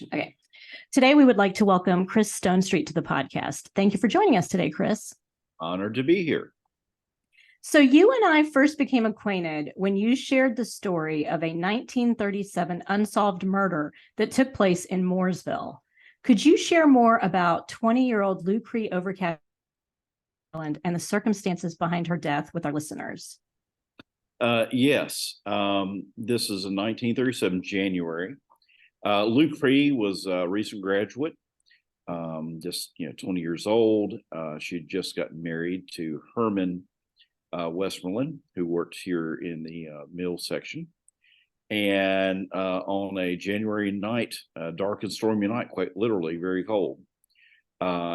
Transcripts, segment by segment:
Okay. Today, we would like to welcome Chris Stonestreet to the podcast. Thank you for joining us today, Chris. Honored to be here. So you and I first became acquainted when you shared the story of a 1937 unsolved murder that took place in Mooresville. Could you share more about 20-year-old Lue Cree Overcash Westmoreland and the circumstances behind her death with our listeners? Yes. This is in 1937, January. Lue Cree was a recent graduate, just 20 years old. She had just gotten married to Herman Westmoreland, who worked here in the mill section. And on a January night, dark and stormy night, quite literally, very cold,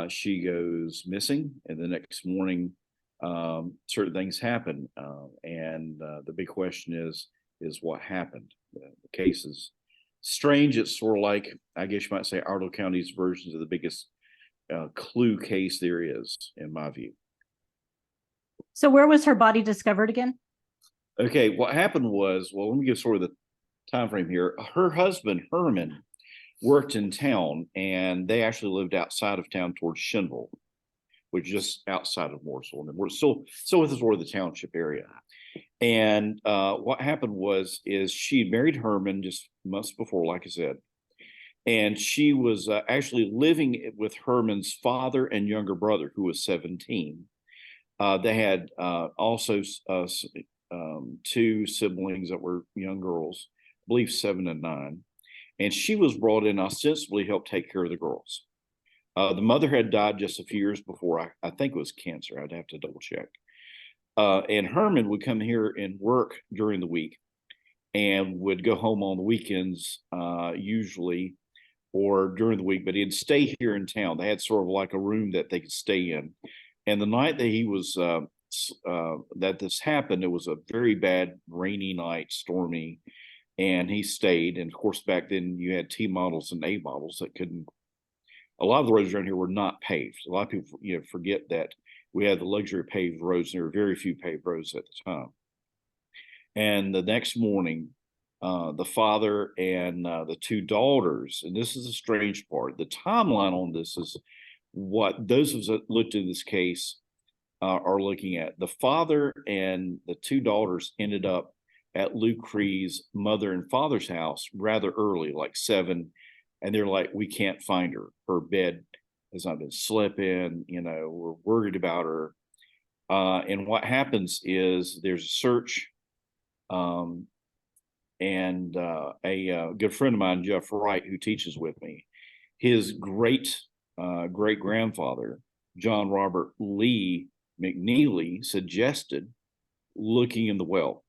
she goes missing. And the next morning, certain things happen. And the big question is what happened? The case is strange. It's sort of like, I guess you might say, Arlo County's versions of the biggest clue case there is, in my view. So where was her body discovered again? Okay, what happened was, well, let me give sort of the time frame here. Her husband, Herman, worked in town, and they actually lived outside of town towards Shinville, which is just outside of Mooresville. And we're still with sort of the township area. And what happened is she married Herman just months before, like I said. And she was actually living with Herman's father and younger brother, who was 17. They had also two siblings that were young girls, I believe 7 and 9. And she was brought in ostensibly to help take care of the girls. The mother had died just a few years before. I think it was cancer. I'd have to double check. And Herman would come here and work during the week and would go home on the weekends, usually, or during the week, but he'd stay here in town. They had sort of like a room that they could stay in. And the night that he was, that this happened, it was a very bad rainy night, stormy, and he stayed. And of course, back then you had T models and A models that couldn't, a lot of the roads around here were not paved. A lot of people, forget that we had the luxury of paved roads. And there were very few paved roads at the time. And the next morning, the father and the two daughters, and this is the strange part, the timeline on this is what those of us that looked at this case are looking at. The father and the two daughters ended up at Lue Cree's mother and father's house rather early, like 7. And they're like, we can't find her. Her bed has not been slept in. We're worried about her. And what happens is there's a search. And a good friend of mine, Jeff Wright, who teaches with me, his great grandfather, John Robert Lee McNeely, suggested looking in the well.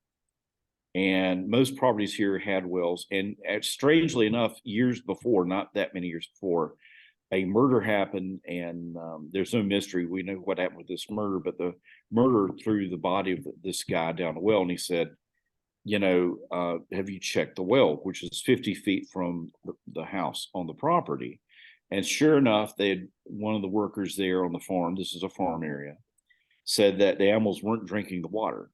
And most properties here had wells. And strangely enough, years before, not that many years before, a murder happened. And there's no mystery. We know what happened with this murder, but the murder threw the body of this guy down a well. And he said, have you checked the well, which is 50 feet from the house on the property? And sure enough, they had one of the workers there on the farm, this is a farm area, said that the animals weren't drinking the water.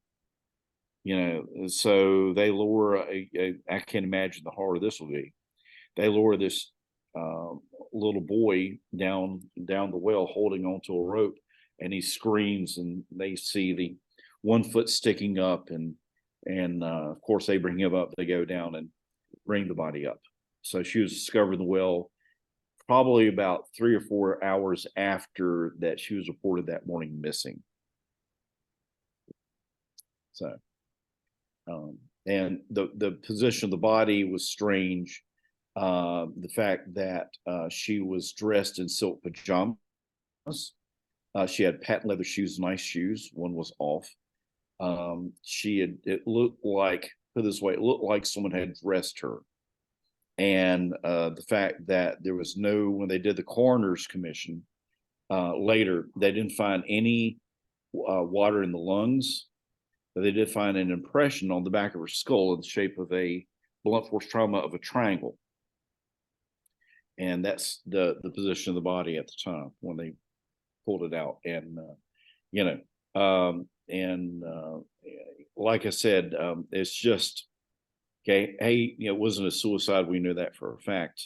So they lower I can't imagine the horror this will be. They lower this little boy down the well holding onto a rope, and he screams, and they see the one foot sticking up, and of course they bring him up. They go down and bring the body up. So she was discovered in the well probably about 3 or 4 hours after that she was reported that morning missing. So, and the position of the body was strange. The fact that she was dressed in silk pajamas. She had patent leather shoes, nice shoes. One was off. It looked like, put it this way, it looked like someone had dressed her. And the fact that there was when they did the coroner's commission later, they didn't find any water in the lungs, but they did find an impression on the back of her skull in the shape of a blunt force trauma of a triangle. And that's the position of the body at the time when they pulled it out. And, like I said, it's just, okay, hey, it wasn't a suicide. We knew that for a fact.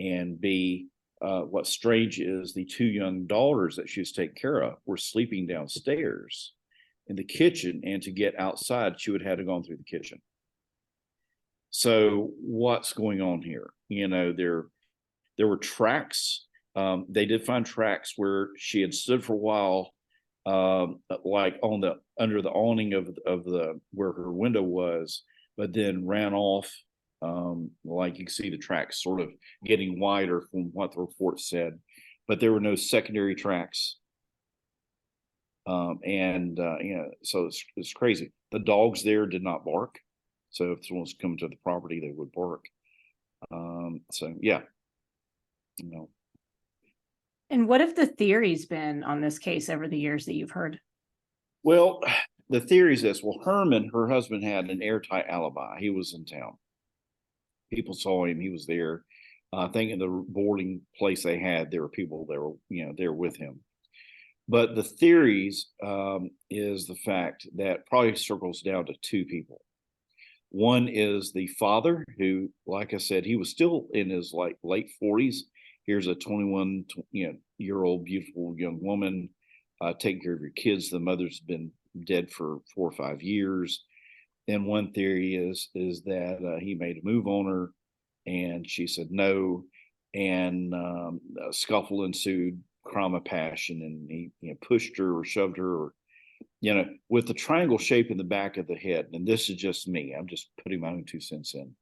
and B, what's strange is the two young daughters that she was taking care of were sleeping downstairs in the kitchen, and to get outside, she would have to go through the kitchen. So what's going on here? There were tracks. They did find tracks where she had stood for a while, like under the awning of the where her window was, but then ran off. Like you can see the tracks sort of getting wider from what the report said, but there were no secondary tracks. So it's crazy. The dogs there did not bark. So if someone's coming to the property, they would bark. So yeah, And what have the theories been on this case over the years that you've heard? Well, the theory is this. Well, Herman, her husband, had an airtight alibi. He was in town. People saw him. He was there. I think in the boarding place they had, there were people that were, there with him. But the theories is the fact that probably circles down to two people. One is the father, who, like I said, he was still in his late 40s. Here's a 21-year-old beautiful young woman taking care of your kids. The mother's been dead for 4 or 5 years. And one theory is that he made a move on her, and she said no, and a scuffle ensued, crime of passion, and he pushed her or shoved her, or with the triangle shape in the back of the head. And this is just me. I'm just putting my own 2 cents in.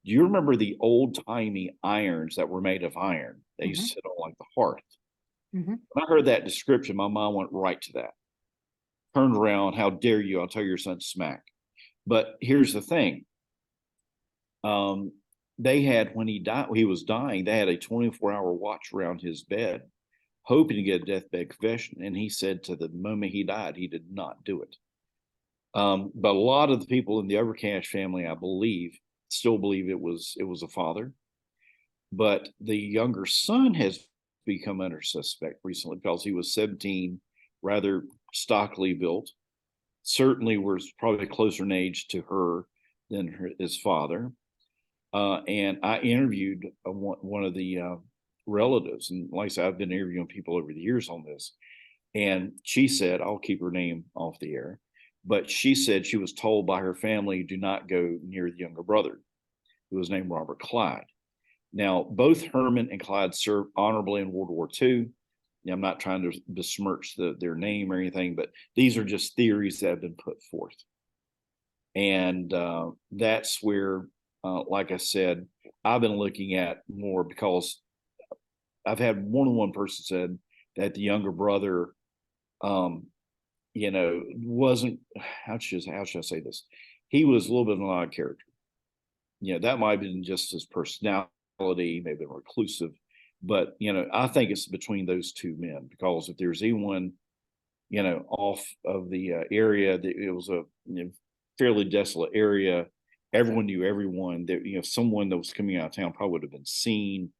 Do you remember the old-timey irons that were made of iron? They used to sit on like the hearth. When I heard that description, my mind went right to that. Turned around, how dare you? I'll tell your son smack. But here's the thing. They had, when he was dying, they had a 24-hour watch around his bed, hoping to get a deathbed confession. And he said to the moment he died, he did not do it. But a lot of the people in the Overcash family, I believe, still believe it was a father. But the younger son has become under suspect recently because he was 17, rather stockily built. Certainly was probably closer in age to her than his father. And I interviewed one of the relatives. And like I said, I've been interviewing people over the years on this. And she said, I'll keep her name off the air, but she said she was told by her family, do not go near the younger brother, who was named Robert Clyde. Now, both Herman and Clyde served honorably in World War II. I'm not trying to besmirch their name or anything, but these are just theories that have been put forth. And that's where, like I said, I've been looking at more, because I've had more than one person said that the younger brother, wasn't, how should I say this? He was a little bit of an odd character. That might have been just his personality, maybe reclusive. But, I think it's between those two men, because if there's anyone, off of the area, it was a fairly desolate area. Everyone knew everyone. That someone that was coming out of town probably would have been seen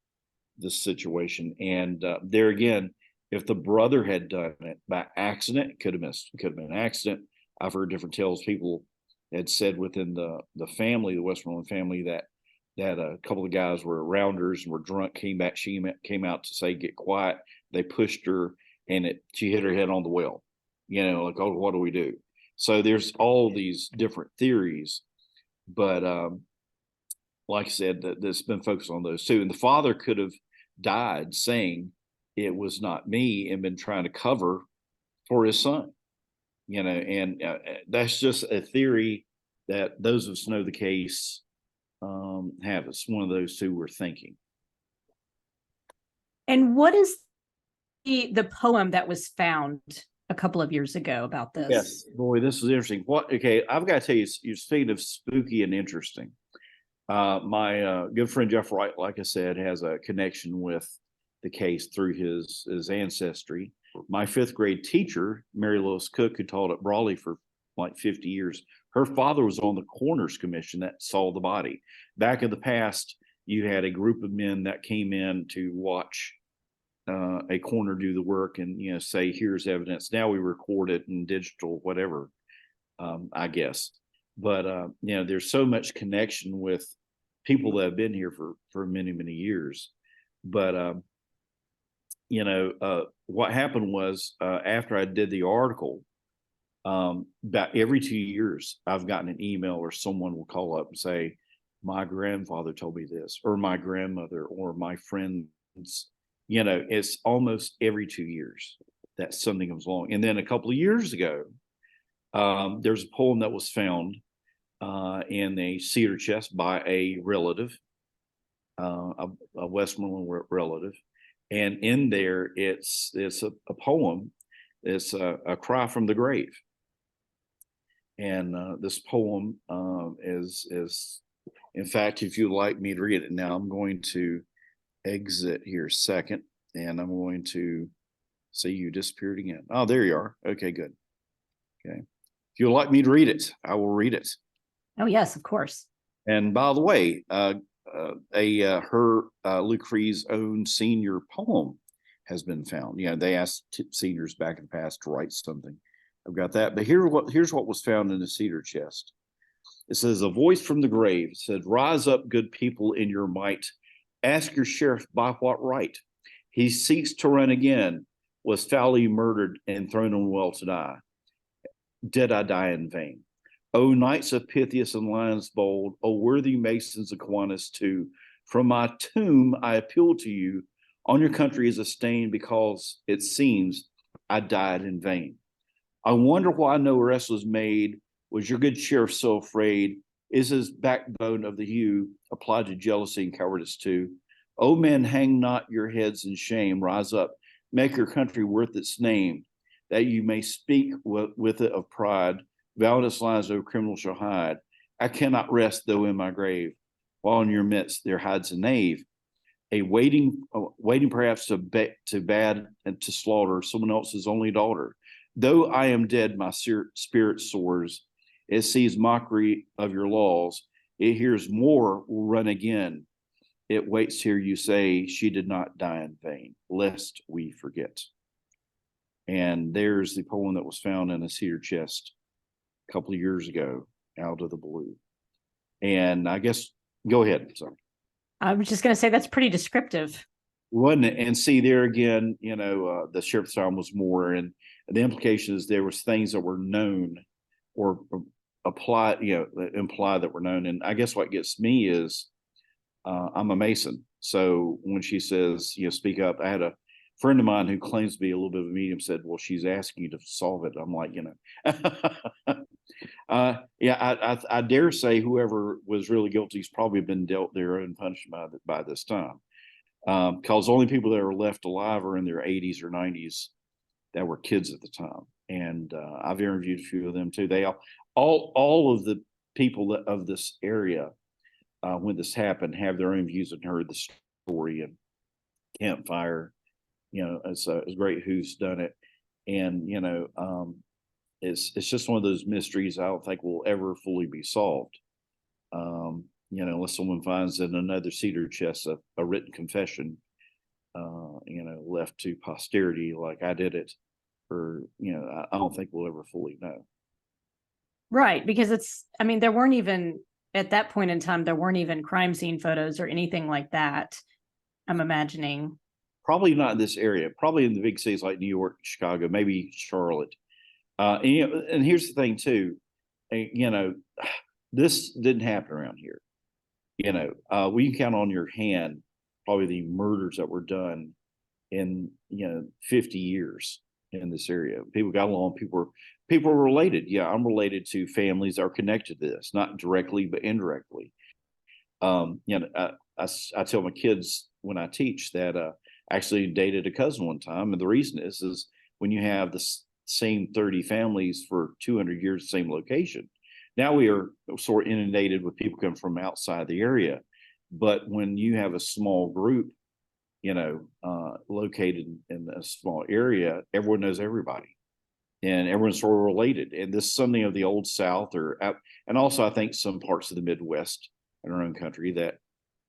this situation. And there again, if the brother had done it by accident, it could have been an accident. I've heard different tales. People had said within the family, the Westmoreland family, that a couple of guys were rounders and were drunk, came back. She came out to say, get quiet. They pushed her, and she hit her head on the well. Like, oh, what do we do? So there's all these different theories, but like I said, that's been focused on those two. And the father could have died saying it was not me, and been trying to cover for his son. And that's just a theory that those of us know the case have. It's one of those two we're thinking. And what is the poem that was found a couple of years ago about this? Yes, boy, this is interesting. Okay, I've got to tell you, you're speaking of spooky and interesting. My good friend Jeff Wright, like I said, has a connection with the case through his ancestry. My 5th grade teacher, Mary Lois Cook, who taught at Brawley for like 50 years, her father was on the coroner's commission that saw the body. Back in the past, you had a group of men that came in to watch a coroner do the work and say, here's evidence. Now we record it in digital, whatever, I guess. But there's so much connection with people that have been here for many, many years. But what happened was after I did the article, about every 2 years, I've gotten an email or someone will call up and say, my grandfather told me this, or my grandmother, or my friends. It's almost every 2 years that something comes along. And then a couple of years ago, there's a poem that was found in a cedar chest by a relative, a Westmoreland relative. And in there, it's a poem. It's a cry from the grave. And this poem is, in fact, if you'd like me to read it now, I'm going to exit here a second, and I'm going to see you disappeared again. Oh, there you are. Okay, good. Okay. If you'd like me to read it, I will read it. Oh, yes, of course. And by the way, Lue Cree's own senior poem has been found. They asked seniors back in the past to write something. I've got that. But here's what was found in the cedar chest. It says, a voice from the grave said, rise up, good people, in your might. Ask your sheriff by what right he seeks to run again, was foully murdered and thrown on well to die. Did I die in vain? O knights of Pythias and lions bold, O worthy masons of Aquinas too, from my tomb I appeal to you. On your country is a stain, because it seems I died in vain. I wonder why no arrest was made. Was your good sheriff so afraid? Is his backbone of the hue applied to jealousy and cowardice too? O men, hang not your heads in shame. Rise up, make your country worth its name, that you may speak with it of pride. Valiant lines, O criminal, shall hide. I cannot rest, though in my grave, while in your midst there hides a knave, waiting perhaps to bad and to slaughter someone else's only daughter. Though I am dead, my spirit soars. It sees mockery of your laws. It hears more will run again. It waits here, you say, she did not die in vain, lest we forget. And there's the poem that was found in a cedar chest a couple of years ago, out of the blue. And I guess, go ahead. Sorry. I was just going to say that's pretty descriptive. Wasn't it? And see, there again, the sheriff's time was more, and the implication is there was things that were known or applied, implied that were known. And I guess what gets me is I'm a Mason. So when she says, speak up, I had a friend of mine who claims to be a little bit of a medium said, well, she's asking you to solve it. I'm like, I dare say whoever was really guilty has probably been dealt their own punishment by this time. Because the only people that are left alive are in their 80s or 90s that were kids at the time. And I've interviewed a few of them too. They all of the people of this area when this happened have their own views and heard the story and campfire. It's great who's done it. And, it's just one of those mysteries I don't think will ever fully be solved. Unless someone finds in another cedar chest a written confession, left to posterity like I did it, or, I don't think we'll ever fully know. Right. Because there weren't even, at that point in time, there weren't even crime scene photos or anything like that, I'm imagining. Probably not in this area, probably in the big cities like New York, Chicago, maybe Charlotte. And here's the thing too, this didn't happen around here. We can count on your hand probably the murders that were done in 50 years in this area. People got along. People were related. Yeah, I'm related to families that are connected to this, not directly but indirectly. I tell my kids when I teach that I actually dated a cousin one time, and the reason is when you have the same 30 families for 200 years, same location. Now we are sort of inundated with people coming from outside the area. But when you have a small group, located in a small area, everyone knows everybody and everyone's sort of related. And this is something of the old South and also I think some parts of the Midwest in our own country that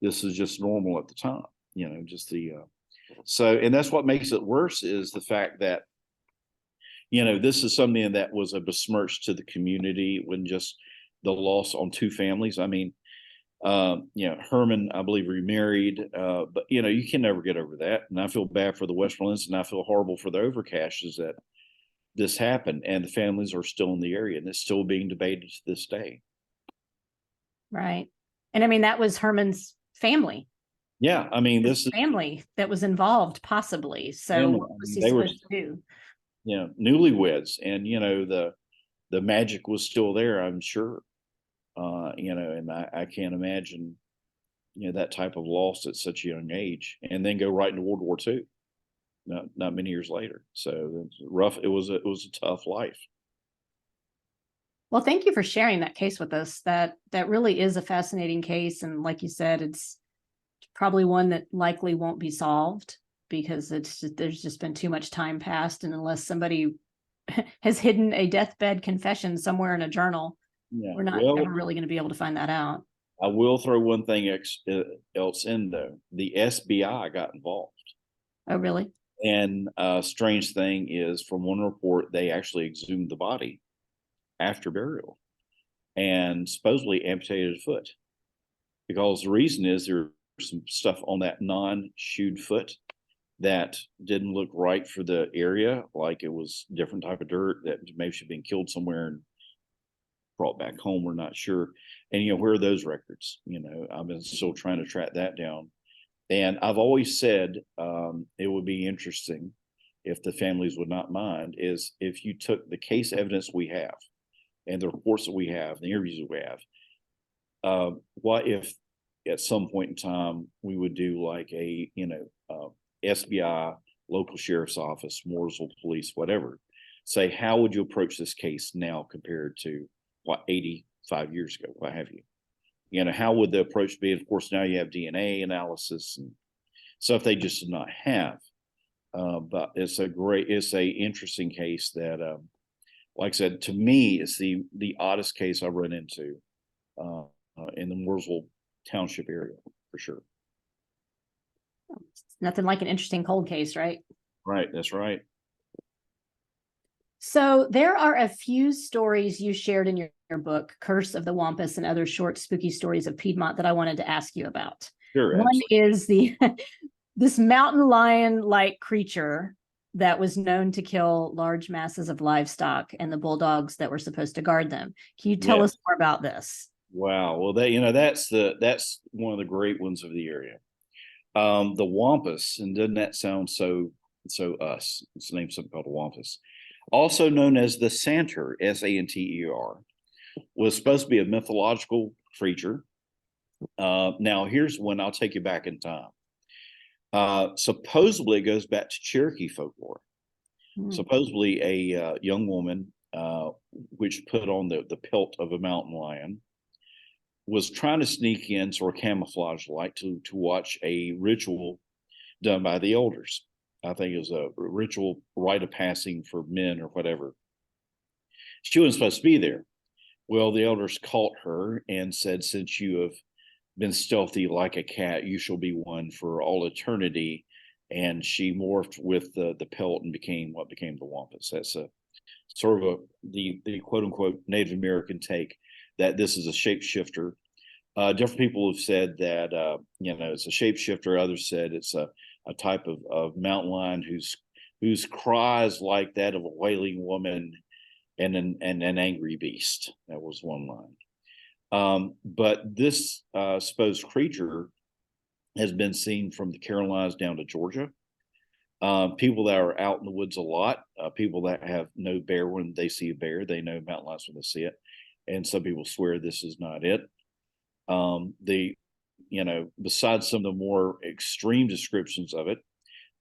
this is just normal at the time, and that's what makes it worse is the fact that this is something that was a besmirch to the community when just the loss on two families. I mean, Herman, I believe, remarried, but you can never get over that. And I feel bad for the Westmorelands, and I feel horrible for the Overcashes that this happened, and the families are still in the area, and it's still being debated to this day. Right. And I mean, that was Herman's family. Yeah, I mean, this is family that was involved, possibly. So family. what was I he mean, they were, supposed to do? newlyweds, and the magic was still there, I'm sure. And I can't imagine, that type of loss at such a young age, and then go right into World War II. Not many years later. So it's rough. It was a tough life. Well, thank you for sharing that case with us. That really is a fascinating case, and like you said, it's probably one that likely won't be solved because there's just been too much time passed, and unless somebody has hidden a deathbed confession somewhere in a journal, we're not ever really going to be able to find that out. I will throw one thing else in, though. The SBI got involved. Oh, really? And strange thing is, from one report, they actually exhumed the body after burial and supposedly amputated a foot, because the reason is there's some stuff on that non-shoed foot that didn't look right for the area, like it was different type of dirt that maybe should have been killed somewhere and brought back home. We're not sure. And where are those records? I've been still trying to track that down. And I've always said it would be interesting, if the families would not mind, is if you took the case evidence we have and the reports that we have, the interviews that we have, what if at some point in time we would do like a SBI, local sheriff's office, Mooresville police, whatever, say, how would you approach this case now compared to 85 years ago, what have you? How would the approach be? Of course, now you have DNA analysis and stuff they just did not have. But it's a interesting case that, like I said, to me, it's the oddest case I've run into in the Mooresville Township area, for sure. It's nothing like an interesting cold case, right? Right, that's right. So there are a few stories you shared in your book, Curse of the Wampus and Other Short Spooky Stories of Piedmont, that I wanted to ask you about. Sure, one is this mountain lion-like creature that was known to kill large masses of livestock and the bulldogs that were supposed to guard them. Can you tell us more about this? Wow. Well, that's one of the great ones of the area. The Wampus, and doesn't that sound so us? It's named something called a Wampus, also known as the Santer, Santer, was supposed to be a mythological creature. Now, here's when I'll take you back in time. Supposedly, it goes back to Cherokee folklore. Supposedly, a young woman, which put on the pelt of a mountain lion, was trying to sneak in, sort of camouflage like, to watch a ritual done by the elders. I think it was a ritual rite of passing for men or whatever. She wasn't supposed to be there. Well, the elders caught her and said, since you have been stealthy like a cat, you shall be one for all eternity. And she morphed with the pelt and became what became the Wampus. That's a sort of the quote unquote Native American take that this is a shapeshifter. Different people have said that it's a shapeshifter. Others said it's a type of mountain lion whose cries like that of a wailing woman and an angry beast. That was one line. But this supposed creature has been seen from the Carolinas down to Georgia. People that are out in the woods a lot, people that have no bear when they see a bear, they know mountain lions when they see it. And some people swear this is not it. Besides some of the more extreme descriptions of it,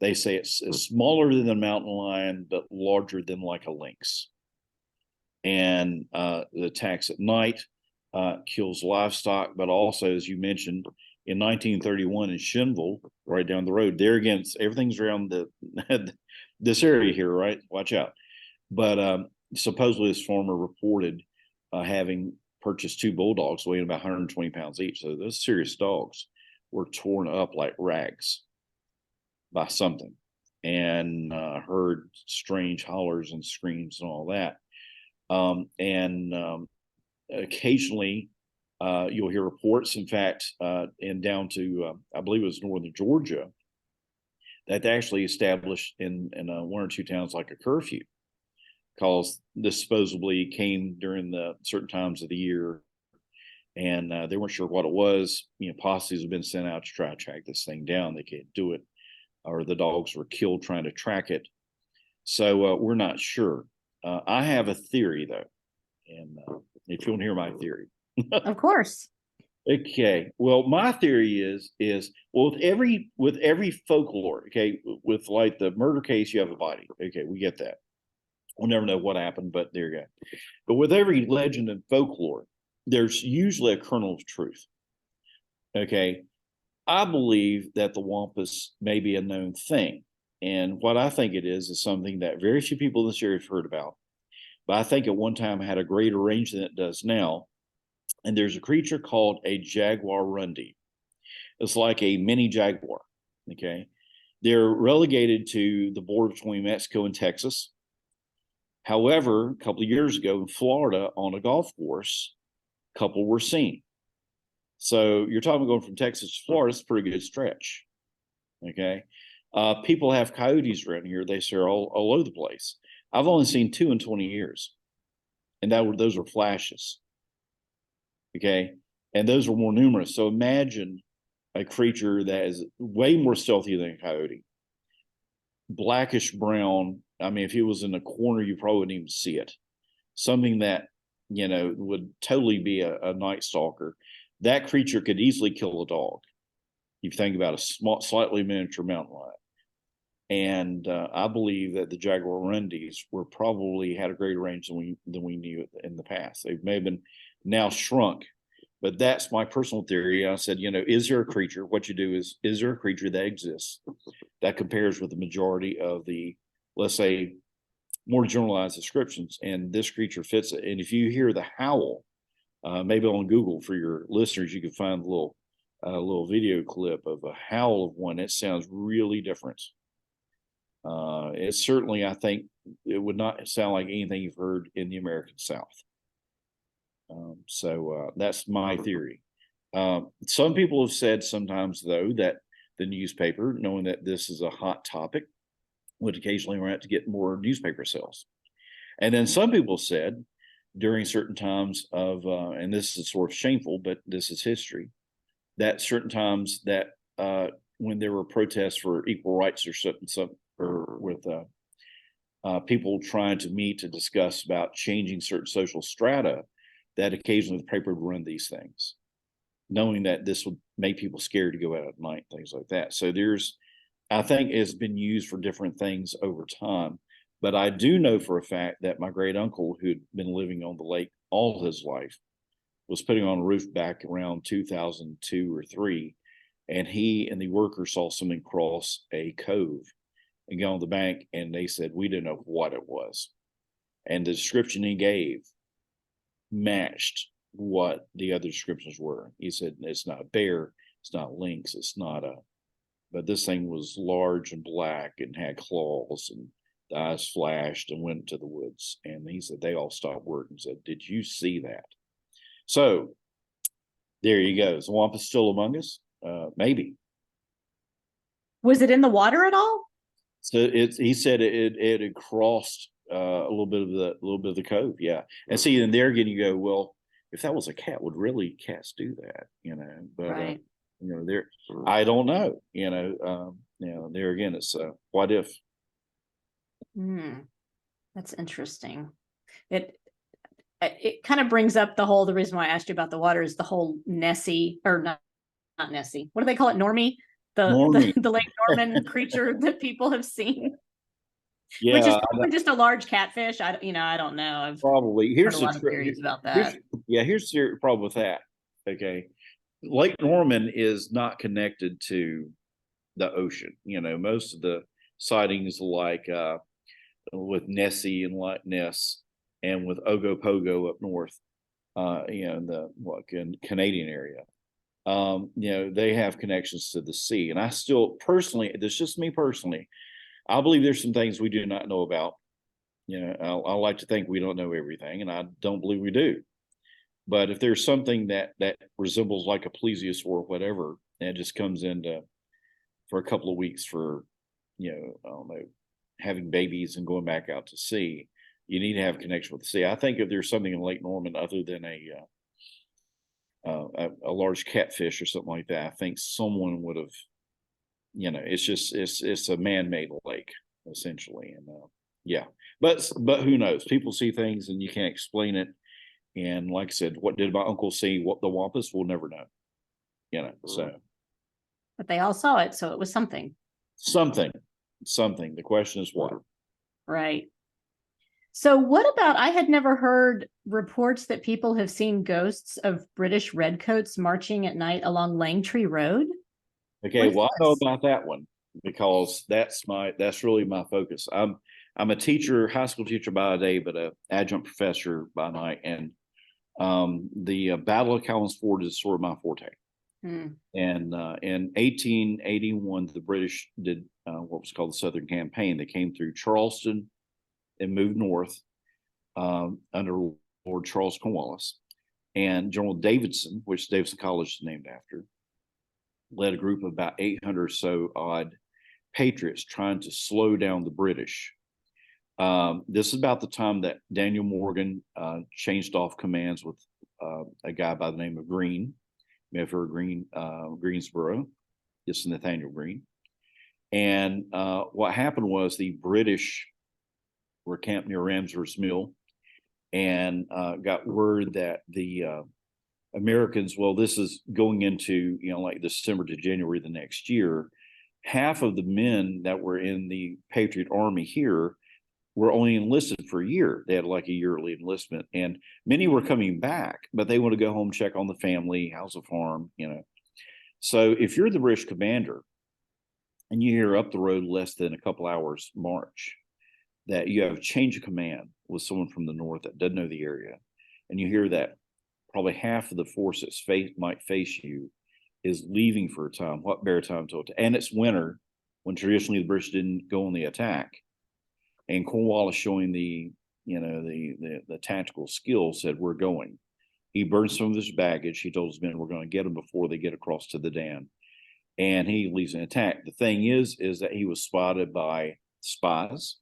they say it's smaller than a mountain lion, but larger than like a lynx. And it attacks at night, kills livestock, but also, as you mentioned, in 1931 in Shinville, right down the road, there again, everything's around this area here, right? Watch out. But supposedly this farmer reported having purchased 2 bulldogs weighing about 120 pounds each. So those serious dogs were torn up like rags by something, and heard strange hollers and screams and all that. And occasionally You'll hear reports, in fact, and down to, I believe it was northern Georgia, that they actually established in one or two towns like a curfew, because this supposedly came during the certain times of the year, and they weren't sure what it was. Posses have been sent out to try to track this thing down. They can't do it, or the dogs were killed trying to track it. So we're not sure. I have a theory, though, and if you want to hear my theory. Of course. Okay. Well, my theory is well, with every folklore, okay, with like the murder case, you have a body. Okay, we get that. We'll never know what happened, but there you go. But with every legend and folklore, there's usually a kernel of truth. Okay. I believe that the Wampus may be a known thing. And what I think it is something that very few people in this area have heard about. But I think at one time it had a greater range than it does now. And there's a creature called a jaguarundi. It's like a mini jaguar. Okay. They're relegated to the border between Mexico and Texas. However, a couple of years ago in Florida on a golf course, a couple were seen. So you're talking going from Texas to Florida, it's a pretty good stretch. Okay. People have coyotes around here. They say all over the place. I've only seen 2 in 20 years. And those were flashes. Okay. And those were more numerous. So imagine a creature that is way more stealthy than a coyote. Blackish brown. I mean, if it was in a corner, you probably wouldn't even see it. Something that, would totally be a night stalker. That creature could easily kill a dog. You think about a small, slightly miniature mountain lion. And I believe that the jaguarundis were probably had a greater range than we knew in the past. They may have been now shrunk, but that's my personal theory. I said, is there a creature? What you do is there a creature that exists that compares with the majority of the, let's say, more generalized descriptions, and this creature fits it. And if you hear the howl, maybe on Google for your listeners, you can find a little video clip of a howl of one. It sounds really different. It's certainly, I think, it would not sound like anything you've heard in the American South. So that's my theory. Some people have said sometimes, though, that the newspaper, knowing that this is a hot topic, would occasionally run out to get more newspaper sales. And then some people said during certain times of, and this is sort of shameful, but this is history, that certain times that when there were protests for equal rights or with people trying to meet to discuss about changing certain social strata, that occasionally the paper would run these things, knowing that this would make people scared to go out at night, things like that. So I think it's been used for different things over time. But I do know for a fact that my great uncle, who'd been living on the lake all his life, was putting on a roof back around 2002 or 3, and he and the worker saw something cross a cove and go on the bank, and they said, we didn't know what it was. And the description he gave matched what the other descriptions were. He said, it's not a bear, it's not lynx, but this thing was large and black and had claws, and the eyes flashed and went into the woods. And he said, they all stopped work and said, did you see that? So there you go. Is the Wampus still among us? Maybe. Was it in the water at all? So he said it had crossed a little bit of the cove. Yeah. And see, then there again, you go, well, if that was a cat, would really cats do that? But right. There, I don't know, there again, it's what if. That's interesting. It kind of brings up the reason why I asked you about the water is the whole Nessie, or not Nessie. What do they call it? Normie? The Lake Norman creature that people have seen. Yeah, which is probably just a large catfish. I don't know. I've probably heard a lot of theories about that. Here's the problem with that. Okay. Lake Norman is not connected to the ocean. Most of the sightings like with Nessie and Loch Ness and with Ogopogo up north, in the Canadian area, they have connections to the sea. And I still personally, this is just me personally, I believe there's some things we do not know about. I like to think we don't know everything, and I don't believe we do. But if there's something that resembles like a plesiosaur or whatever, and it just comes into for a couple of weeks for, I don't know, having babies and going back out to sea, you need to have a connection with the sea. I think if there's something in Lake Norman other than a large catfish or something like that, I think someone would have, it's a man-made lake essentially, and yeah, but who knows? People see things and you can't explain it. And like I said, what did my uncle see? What the Wampus? We'll never know. So. But they all saw it, so it was something. Something. The question is what? Right. So what about, I had never heard reports that people have seen ghosts of British Redcoats marching at night along Langtree Road. Okay, well, I know about that one because that's really my focus. I'm a teacher, high school teacher by day, but a adjunct professor by night. And the Battle of Collins Ford is sort of my forte. And in 1881, the British did what was called the Southern Campaign. They came through Charleston and moved north under Lord Charles Cornwallis. And General Davidson, which Davidson College is named after, led a group of about 800 or so odd patriots trying to slow down the British. This is about the time that Daniel Morgan changed off commands with a guy by the name of Greene. You may have heard Greensboro. It's Nathaniel Greene. And what happened was the British were camped near Ramsar's Mill and got word that the Americans, well, this is going into, like December to January the next year, half of the men that were in the Patriot Army here were only enlisted for a year. They had like a yearly enlistment, and many were coming back, but they want to go home, check on the family, how's the farm, So if you're the British commander and you hear up the road less than a couple hours march that you have a change of command with someone from the north that doesn't know the area, and you hear that probably half of the force that might face you is leaving for a time, what better time to attack? And it's winter when traditionally the British didn't go on the attack. And Cornwallis, showing the tactical skill, said, "We're going." He burned some of his baggage. He told his men, "We're going to get them before they get across to the dam." And he leads an attack. The thing is that he was spotted by spies,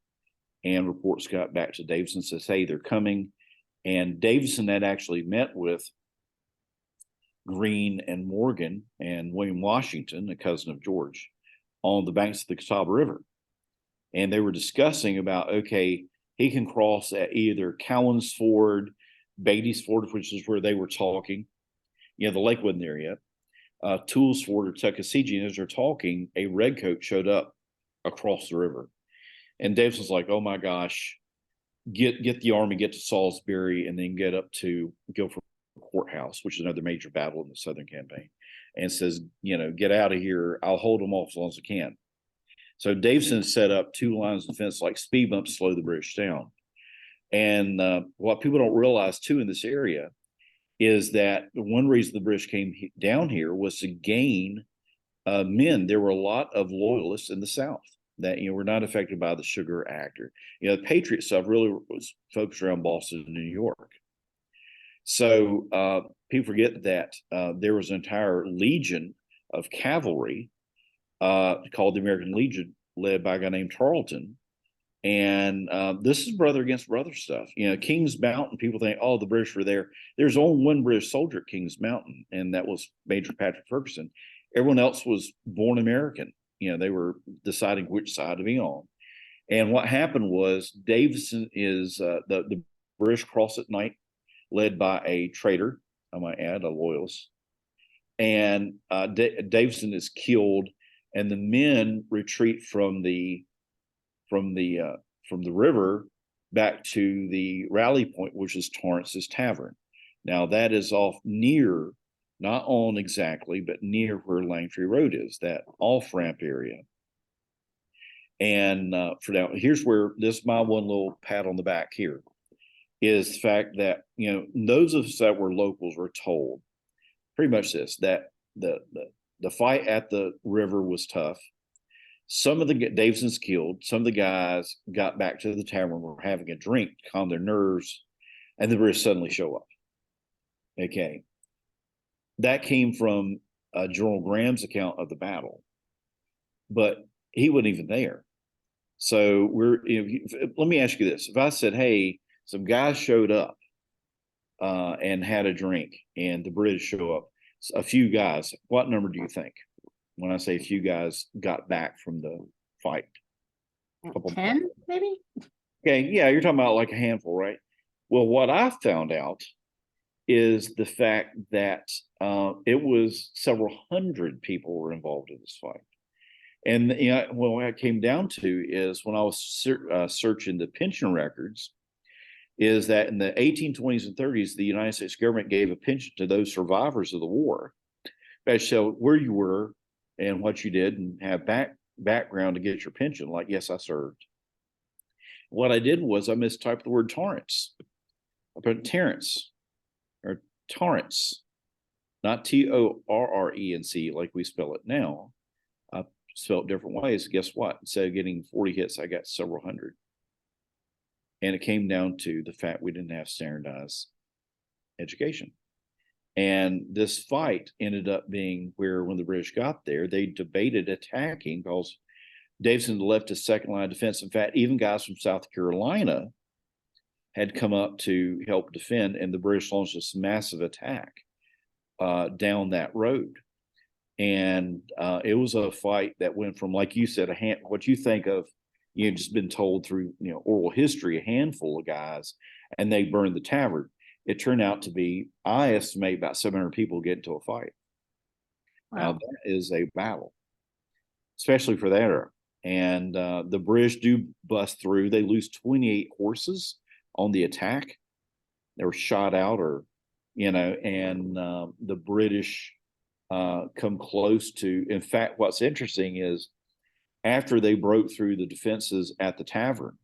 and reports got back to Davidson, says, "Hey, they're coming." And Davidson had actually met with Greene and Morgan and William Washington, a cousin of George, on the banks of the Catawba River. And they were discussing about, okay, he can cross at either Cowan's Ford, Beatty's Ford, which is where they were talking. The lake wasn't there yet. Tools Ford or Tuckasegee. And as they're talking, a redcoat showed up across the river. And Davidson's like, "Oh my gosh, get the army, get to Salisbury, and then get up to Guilford Courthouse," which is another major battle in the Southern Campaign, and says, "Get out of here. I'll hold them off as long as I can." So Davidson set up two lines of defense like speed bumps to slow the British down. And what people don't realize too in this area is that one reason the British came down here was to gain men. There were a lot of loyalists in the South that were not affected by the Sugar Act, or the Patriot stuff really was focused around Boston and New York. So people forget that there was an entire legion of cavalry called the American Legion, led by a guy named Tarleton. And this is brother against brother stuff. Kings Mountain, people think, oh, the British were there. There's only one British soldier at Kings Mountain, and that was Major Patrick Ferguson. Everyone else was born American. They were deciding which side to be on. And what happened was Davidson is the British cross at night, led by a traitor, I might add, a loyalist. And Davidson is killed, and the men retreat from the river back to the rally point, which is Torrance's Tavern. Now that is off near, not on exactly, but near where Langtree Road is, that off ramp area. And for now, here's where this my one little pat on the back here is the fact that those of us that were locals were told pretty much this, that the fight at the river was tough. Some of the Davidson's killed. Some of the guys got back to the tavern, were having a drink to calm their nerves, and the British suddenly show up. Okay. That came from General Graham's account of the battle, but he wasn't even there. So let me ask you this. If I said, hey, some guys showed up and had a drink and the British show up, a few guys, what number do you think? When I say a few guys got back from the fight? 10, maybe? Okay, yeah, you're talking about like a handful, right? Well, what I found out is the fact that it was several hundred people were involved in this fight. And what it came down to is when I was searching the pension records, is that in the 1820s and 30s, the United States government gave a pension to those survivors of the war. That showed where you were and what you did and have background to get your pension. Like, yes, I served. What I did was I mistyped the word Torrance. I put Terrence or Torrance, not Torrence like we spell it now. I spelled different ways. Guess what? Instead of getting 40 hits, I got several hundred. And it came down to the fact we didn't have standardized education. And this fight ended up being where when the British got there, they debated attacking because Davidson left his second line of defense. In fact, even guys from South Carolina had come up to help defend, and the British launched this massive attack down that road. And it was a fight that went from, like you said, what you think of, you've just been told through oral history, a handful of guys, and they burned the tavern. It turned out to be, I estimate, about 700 people get into a fight. Wow. Now that is a battle, especially for that era. And the British do bust through. They lose 28 horses on the attack. They were shot out, and the British come close to. In fact, what's interesting is after they broke through the defenses at the tavern,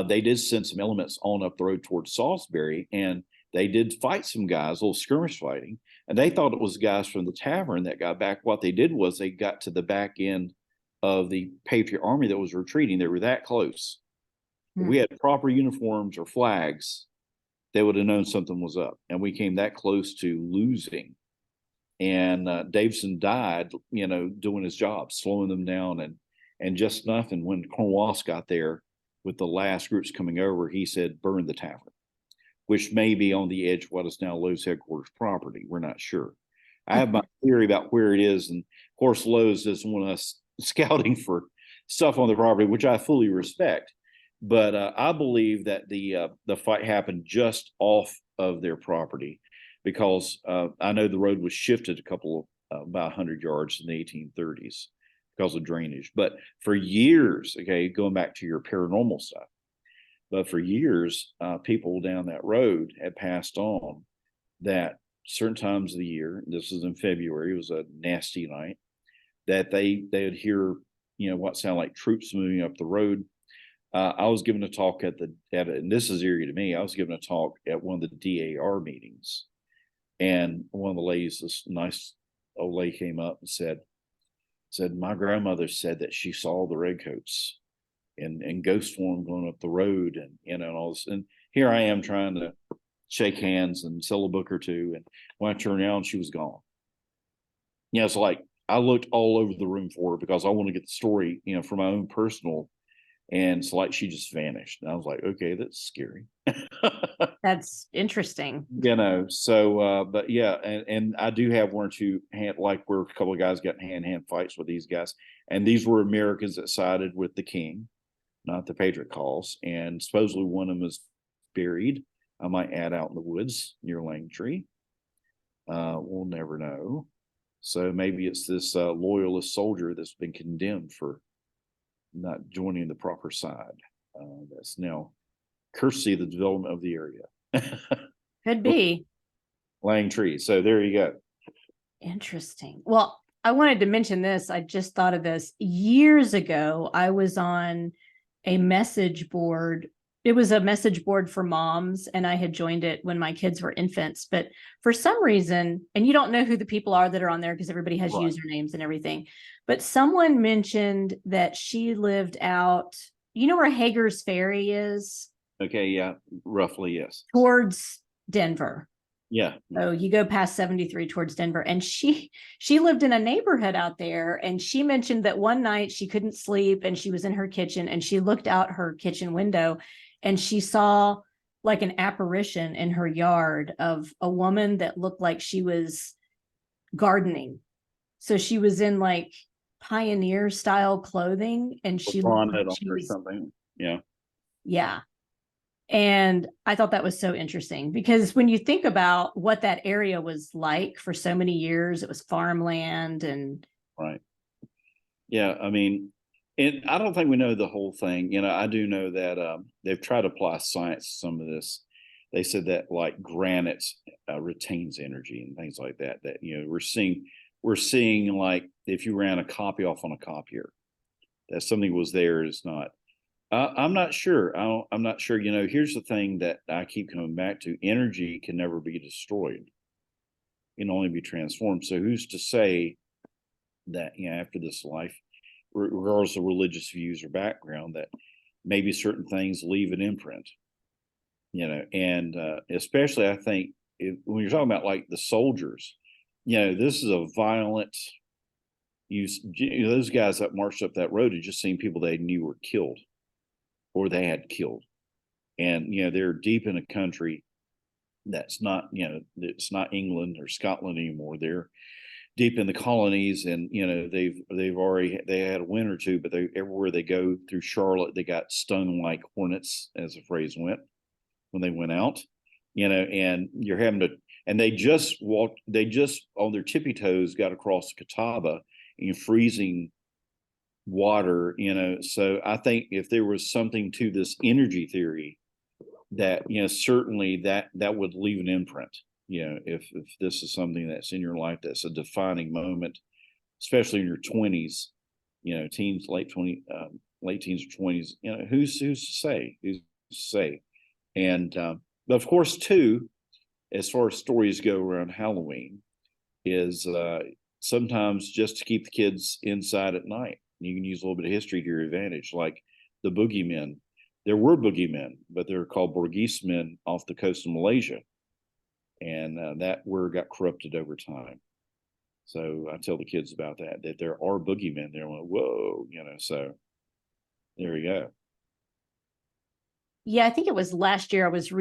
they did send some elements on up the road towards Salisbury, and they did fight some guys, a little skirmish fighting, and they thought it was guys from the tavern that got back. What they did was they got to the back end of the Patriot Army that was retreating. They were that close. If we had proper uniforms or flags, they would have known something was up, and we came that close to losing. And Davidson died, doing his job, slowing them down, and just nothing. When Cornwallis got there with the last groups coming over, he said, burn the tavern, which may be on the edge of what is now Lowe's headquarters property. We're not sure. I have my theory about where it is. And of course, Lowe's doesn't want us scouting for stuff on the property, which I fully respect. But I believe that the fight happened just off of their property, because I know the road was shifted about 100 yards in the 1830s because of drainage. But for years, okay, going back to your paranormal stuff, but for years, people down that road had passed on that certain times of the year, this was in February, it was a nasty night, that they would hear, what sounded like troops moving up the road. I was given a talk and this is eerie to me, I was given a talk at one of the DAR meetings. And one of the ladies, this nice old lady, came up and said, my grandmother said that she saw the Redcoats in ghost form going up the road, and all this. And here I am trying to shake hands and sell a book or two. And when I turned around, she was gone. It's like I looked all over the room for her because I want to get the story, for my own personal. And it's like she just vanished. And I was like, okay, that's scary. That's interesting. So, but yeah, and I do have one or two where a couple of guys got hand-to-hand fights with these guys. And these were Americans that sided with the king, not the Patriot cause. And supposedly one of them is buried, I might add, out in the woods near Langtree. We'll never know. So maybe it's this loyalist soldier that's been condemned for not joining the proper side. That's now courtesy of the development of the area. Could be. Langtree. So there you go. Interesting. Well, I wanted to mention this. I just thought of this. Years ago, I was on a message board. It was a message board for moms, and I had joined it when my kids were infants. But for some reason, and you don't know who the people are that are on there because everybody has usernames and everything, but someone mentioned that she lived out, where Hager's Ferry is? Okay, yeah, roughly, yes. Towards Denver. Yeah. So you go past 73 towards Denver. And she lived in a neighborhood out there. And she mentioned that one night she couldn't sleep and she was in her kitchen and she looked out her kitchen window and she saw like an apparition in her yard of a woman that looked like she was gardening. So she was in like pioneer style clothing and she looked On like it she or was, something. Yeah. yeah. And I thought that was so interesting because when you think about what that area was like for so many years, it was farmland and Right. Yeah. I mean, and I don't think we know the whole thing. You know, I do know that they've tried to apply science to some of this. They said that like granite retains energy and things like that. That you know, we're seeing like if you ran a copy off on a copier, that something was there is not. I'm not sure. I'm not sure. You know, here's the thing that I keep coming back to: energy can never be destroyed; it can only be transformed. So who's to say that you know after this life, regardless of religious views or background, that maybe certain things leave an imprint? You know, and especially I think when you're talking about like the soldiers, you know, this is a violent. You know, those guys that marched up that road had just seen people they knew were killed or they had killed. And, you know, they're deep in a country that's not, you know, it's not England or Scotland anymore. They're deep in the colonies and, you know, they had a win or two, but everywhere they go through Charlotte, they got stung like hornets, as the phrase went, when they went out, you know, and you're having to, and they just on their tippy toes got across the Catawba in freezing water, you know. So I think if there was something to this energy theory, that you know certainly that would leave an imprint. You know, if this is something that's in your life that's a defining moment, especially in your 20s, you know, teens, late teens or 20s. You know, who's to say? Who's to say? And but of course, too, as far as stories go around Halloween, is sometimes just to keep the kids inside at night. You can use a little bit of history to your advantage, like the boogeymen. There were boogeymen, but they're called Borghese men off the coast of Malaysia. And that word got corrupted over time. So I tell the kids about that there are boogeymen. They're like, whoa, you know, so there you go. yeah, I think it was last year I was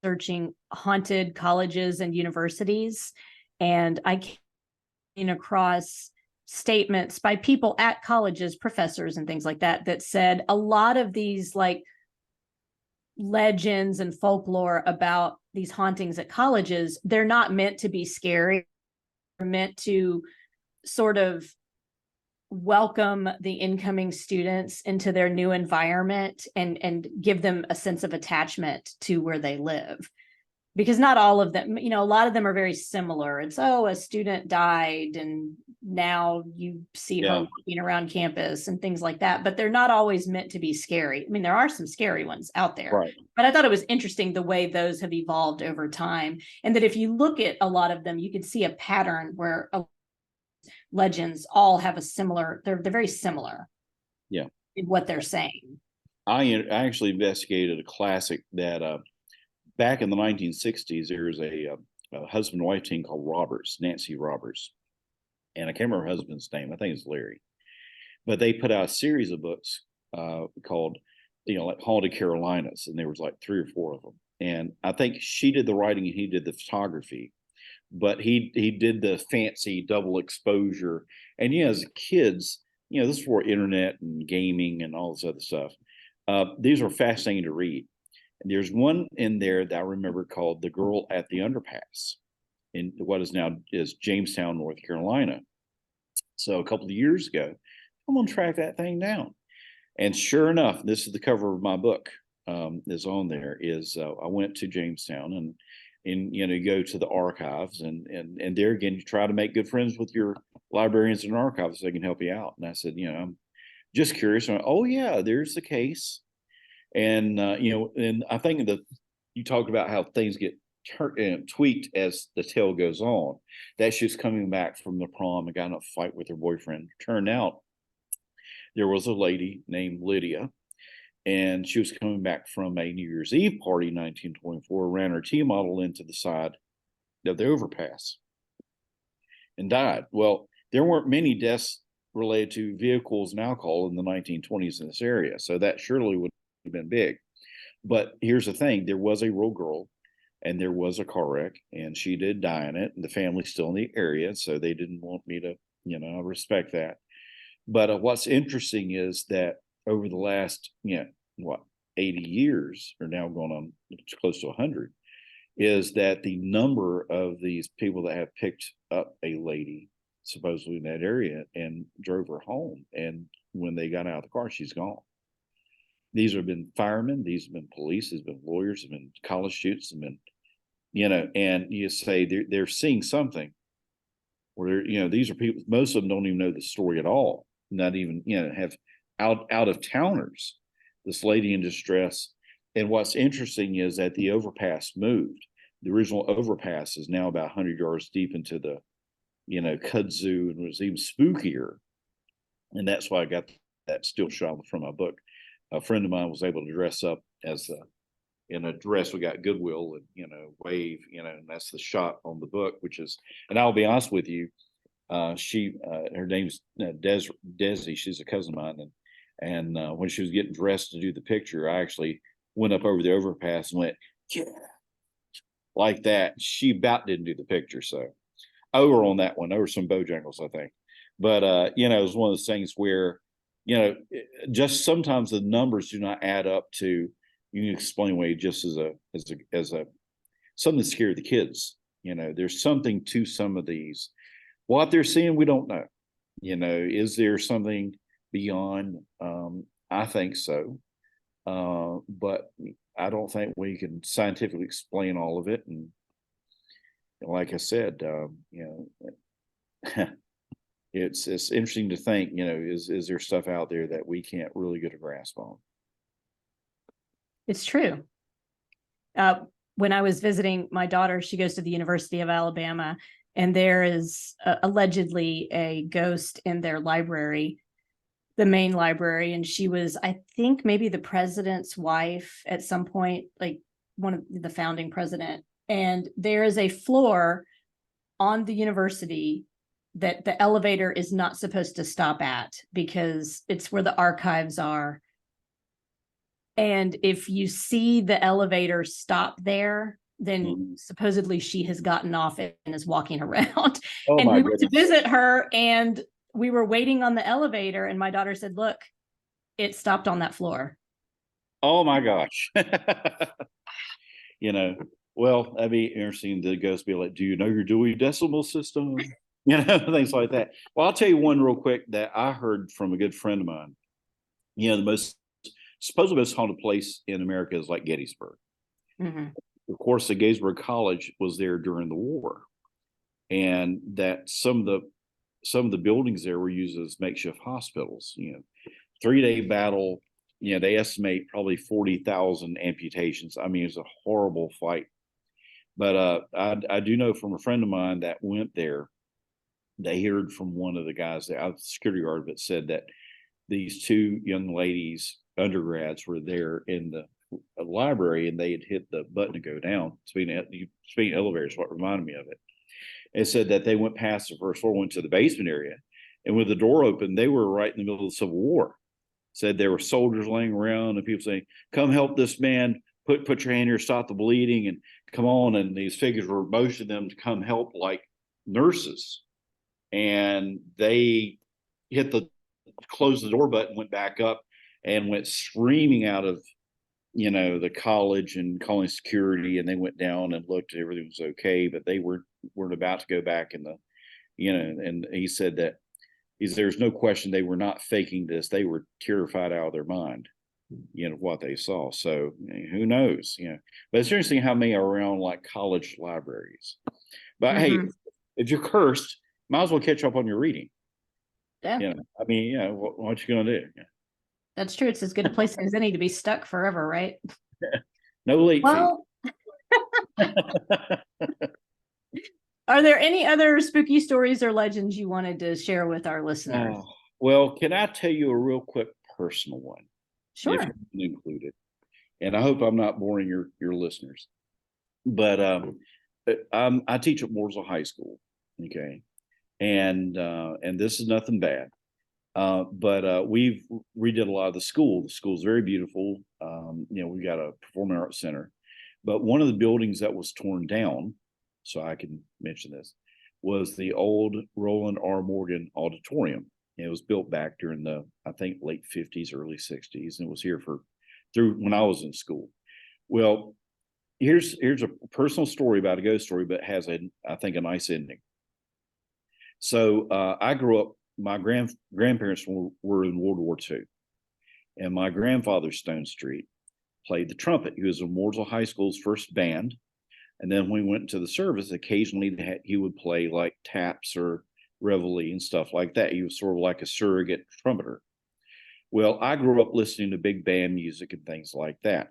researching haunted colleges and universities. And I came across statements by people at colleges, professors and things like that, that said a lot of these like legends and folklore about these hauntings at colleges, they're not meant to be scary. They're meant to sort of welcome the incoming students into their new environment and give them a sense of attachment to where they live. Because not all of them, you know, a lot of them are very similar. It's, oh, a student died and now you see her Yeah. walking around campus and things like that. But they're not always meant to be scary. I mean, there are some scary ones out there. Right. But I thought it was interesting the way those have evolved over time. And that if you look at a lot of them, you can see a pattern where legends all have a similar, they're very similar. Yeah. In what they're saying. I actually investigated a classic that back in the 1960s, there was a husband and wife team called Roberts, Nancy Roberts. And I can't remember her husband's name. I think it's Larry. But they put out a series of books called, you know, like Haunted Carolinas. And there was like 3 or 4 of them. And I think she did the writing and he did the photography. But he did the fancy double exposure. And, you know, as kids, you know, this is for internet and gaming and all this other stuff. These are fascinating to read. And there's one in there that I remember called The Girl at the Underpass in what is now is Jamestown, North Carolina. So a couple of years ago, I'm going to track that thing down. And sure enough, this is the cover of my book is on there is I went to Jamestown and you know, you go to the archives and there again, you try to make good friends with your librarians and archivists so they can help you out. And I said, you know, I'm just curious. And oh yeah, there's the case. And you know, and I think that you talked about how things get tweaked as the tale goes on. That she's coming back from the prom and got in a fight with her boyfriend. Turned out there was a lady named Lydia, and she was coming back from a New Year's Eve party in 1924, ran her T model into the side of the overpass and died. Well, there weren't many deaths related to vehicles and alcohol in the 1920s in this area, so that surely would have been big. But here's the thing, there was a real girl, and there was a car wreck, and she did die in it, and the family's still in the area, so they didn't want me to, I respect that. But what's interesting is that over the last, 80 years, or now going on close to 100, is that the number of these people that have picked up a lady supposedly in that area and drove her home, and when they got out of the car, she's gone. These have been firemen, these have been police, these have been lawyers, have been college students, have been, and you say they're seeing something where, these are people, most of them don't even know the story at all, not even, have out of towners, this lady in distress. And what's interesting is that the overpass moved. The original overpass is now about 100 yards deep into the, kudzu, and was even spookier. And that's why I got that still shot from my book. A friend of mine was able to dress up as in a dress. We got Goodwill and, wave, and that's the shot on the book, which is, and I'll be honest with you, her name's Desi. She's a cousin of mine. And when she was getting dressed to do the picture, I actually went up over the overpass and went, yeah, like that. She about didn't do the picture. So over on that one, over some Bojangles, I think. But, it was one of those things where, just sometimes the numbers do not add up to, you can explain away just as a something that scared the kids. There's something to some of these. What they're seeing, we don't know. Is there something beyond? I think so. But I don't think we can scientifically explain all of it. And like I said, it's interesting to think, is there stuff out there that we can't really get a grasp on? It's true. When I was visiting my daughter, she goes to the University of Alabama, and there is allegedly a ghost in their library, the main library. And she was, I think, maybe the president's wife at some point, like one of the founding president. And there is a floor on the university that the elevator is not supposed to stop at, because it's where the archives are. And if you see the elevator stop there, then supposedly she has gotten off and is walking around. Oh, and my we went to goodness. visit her, and we were waiting on the elevator, and my daughter said, look, it stopped on that floor. Oh my gosh. Well, that'd be interesting. The ghost be like, do you know your Dewey Decimal System? Things like that. Well, I'll tell you one real quick that I heard from a good friend of mine. The supposedly most haunted place in America is like Gettysburg. Mm-hmm. Of course, the Gettysburg College was there during the war, and that some of the buildings there were used as makeshift hospitals. 3-day battle. They estimate probably 40,000 amputations. I mean, it was a horrible fight. But I do know from a friend of mine that went there, they heard from one of the guys there, the security guard, that said that these two young ladies, undergrads, were there in the library, and they had hit the button to go down. Speaking of elevators, what reminded me of it. It said that they went past the first floor, went to the basement area, and with the door open, they were right in the middle of the Civil War. Said there were soldiers laying around, and people saying, come help this man, put your hand here, stop the bleeding, and come on. And these figures were motioning them to come help, like nurses. And they closed the door button, went back up, and went screaming out of, the college and calling security. And they went down and looked, everything was okay, but they weren't about to go back in the, and he said that there's no question they were not faking this. They were terrified out of their mind, what they saw. So who knows, but it's interesting how many are around like college libraries. But hey, if you're cursed, might as well catch up on your reading. Yeah. I mean, what you going to do? Yeah. That's true. It's as good a place as any to be stuck forever, right? No late fee. Are there any other spooky stories or legends you wanted to share with our listeners? Well, can I tell you a real quick personal one? if Sure. you can include it. And I hope I'm not boring your listeners. But I teach at Mooresville High School, okay, and this is nothing bad. But we redid a lot of the school. The school's very beautiful. We got a performing arts center, but one of the buildings that was torn down, so I can mention this, was the old Roland R. Morgan Auditorium. It was built back during the, I think, late 50s, early 60s, and it was here through when I was in school. Well, here's a personal story about a ghost story, but has I think a nice ending. So I grew up. My grandparents were in World War II, and my grandfather Stonestreet played the trumpet. He was in Mooresville High School's first band, and then when we went to the service, occasionally he would play like taps or reveille and stuff like that. He was sort of like a surrogate trumpeter. Well, I grew up listening to big band music and things like that.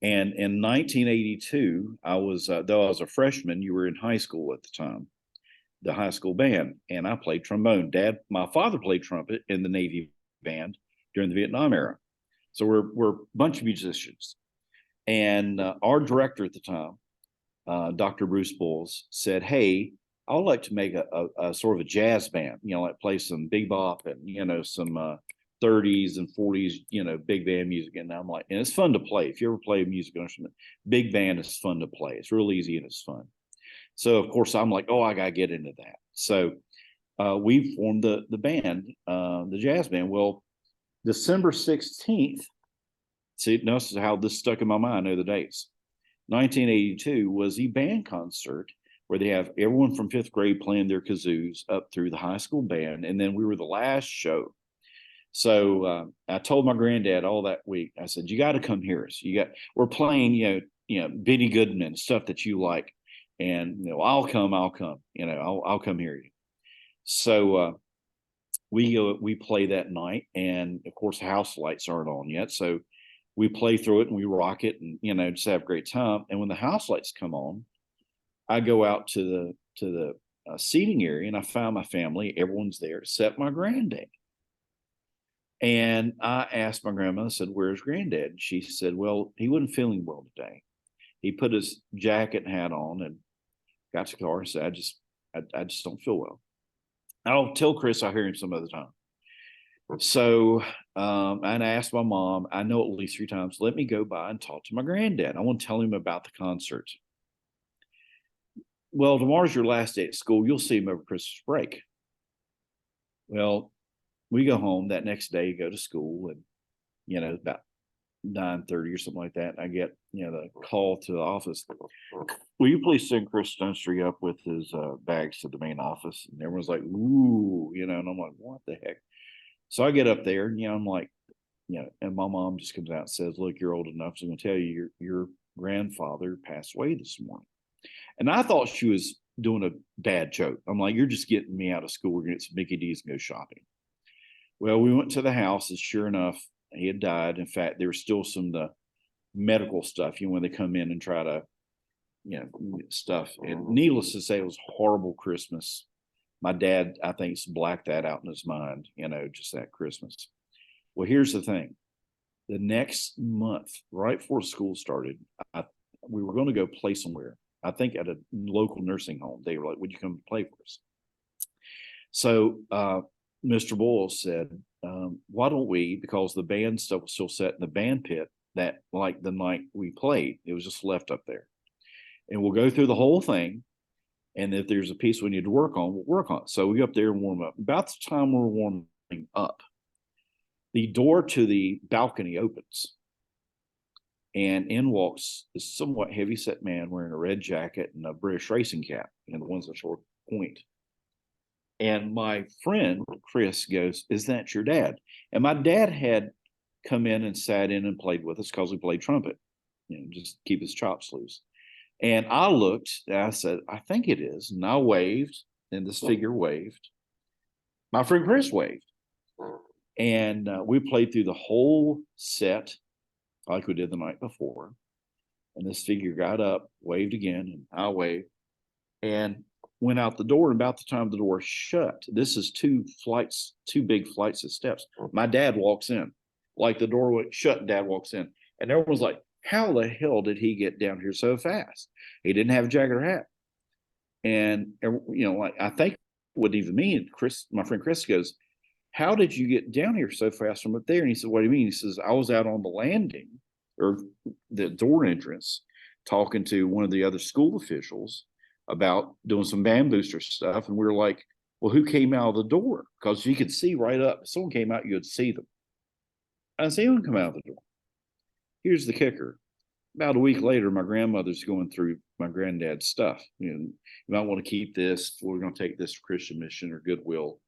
And in 1982, though I was a freshman, you were in high school at the time, the high school band, and I played trombone. My father played trumpet in the Navy band during the Vietnam era. So we're a bunch of musicians. And our director at the time, Dr. Bruce Bowles, said, "Hey, I would like to make a sort of a jazz band, like play some bebop and, some 30s and 40s, big band music." And I'm like, and it's fun to play. If you ever play a musical instrument, big band is fun to play. It's real easy and it's fun. So of course I'm like, oh, I gotta get into that. So we formed the band, the jazz band. Well, December 16th, see, notice how this stuck in my mind. I know the dates. 1982 was the band concert where they have everyone from fifth grade playing their kazoos up through the high school band. And then we were the last show. So I told my granddad all that week, I said, you got to come hear us. We're playing, Benny Goodman, stuff that you like. And, I'll come, I'll come hear you. So we play that night. And of course, house lights aren't on yet. So we play through it and we rock it and, just have a great time. And when the house lights come on, I go out to the seating area and I found my family. Everyone's there except my granddad. And I asked my grandma, I said, "Where's granddad?" And she said, "Well, he wasn't feeling well today. He put his jacket and hat on and got to the car and said, I just don't feel well. I'll tell Chris I'll hear him some other time." So and I asked my mom, I know at least 3 times, let me go by and talk to my granddad. I want to tell him about the concert. Well, tomorrow's your last day at school. You'll see him over Christmas break. Well, we go home that next day, go to school, and about 9:30 or something like that. And I get the call to the office. "Will you please send Chris Stonestreet up with his bags to the main office?" And everyone's like, "Ooh," and I'm like, "What the heck?" So I get up there, and I'm like, and my mom just comes out and says, "Look, you're old enough, so I'm going to tell you your grandfather passed away this morning." And I thought she was doing a bad joke. I'm like, "You're just getting me out of school. We're going to get some Mickey D's and go shopping." Well, we went to the house, and sure enough, he had died. In fact, there was still some of the medical stuff, when they come in and try to, stuff. And needless to say, it was a horrible Christmas. My dad, I think, blacked that out in his mind, just that Christmas. Well, here's the thing. The next month, right before school started, we were going to go play somewhere. I think at a local nursing home. They were like, "Would you come play for us?" So Mr. Boyle said, "Why don't we," because the band stuff was still set in the band pit that like the night we played, it was just left up there. "And we'll go through the whole thing. And if there's a piece we need to work on, we'll work on it." So we go up there and warm up. About the time we're warming up, the door to the balcony opens. And in walks this somewhat heavy-set man wearing a red jacket and a British racing cap, the ones that sort of point. And my friend Chris goes, "Is that your dad?" And my dad had come in and sat in and played with us because we played trumpet, just keep his chops loose. And I looked and I said, "I think it is." And I waved, and this figure waved. My friend Chris waved. And we played through the whole set like we did the night before. And this figure got up, waved again, and I waved, and went out the door. And about the time the door shut, this is 2 big flights of steps. My dad walks in. like the door went shut and Dad walks in. And everyone was like, how the hell did he get down here so fast? He didn't have a jacket or hat. And, like, I think it wasn't even me. And Chris, my friend Chris goes, how did you get down here so fast from up there? And he said, what do you mean? He says, I was out on the landing or the door entrance talking to one of the other school officials about doing some band booster stuff. And we were like, well, who came out of the door? Because you could see right up. If someone came out, you would see them. I didn't see anyone come out of the door. Here's the kicker. About a week later, my grandmother's going through my granddad's stuff. You might want to keep this. We're going to take this to Christian Mission or Goodwill.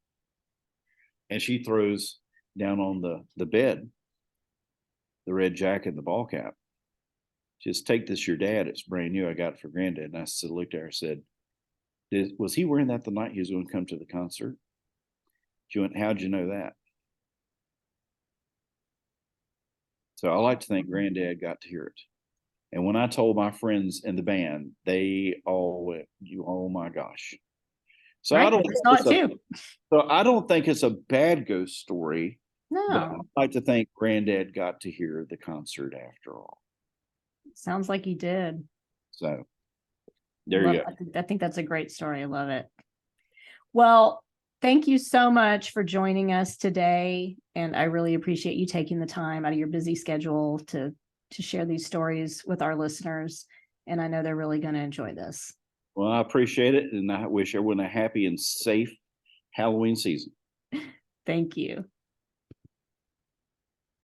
And she throws down on the bed the red jacket and the ball cap. Just take this, your dad. It's brand new. I got it for Granddad. And I said, looked at her and said, was he wearing that the night he was going to come to the concert? She went, how'd you know that? So I like to think Granddad got to hear it. And when I told my friends in the band, they all went, oh my gosh. So Right, I don't saw it too. So I don't think it's a bad ghost story. No. But I like to think Granddad got to hear the concert after all. Sounds like he did. So there you go. I think that's a great story. I love it. Well, thank you so much for joining us today. And I really appreciate you taking the time out of your busy schedule to share these stories with our listeners. And I know they're really going to enjoy this. Well, I appreciate it. And I wish everyone a happy and safe Halloween season. Thank you.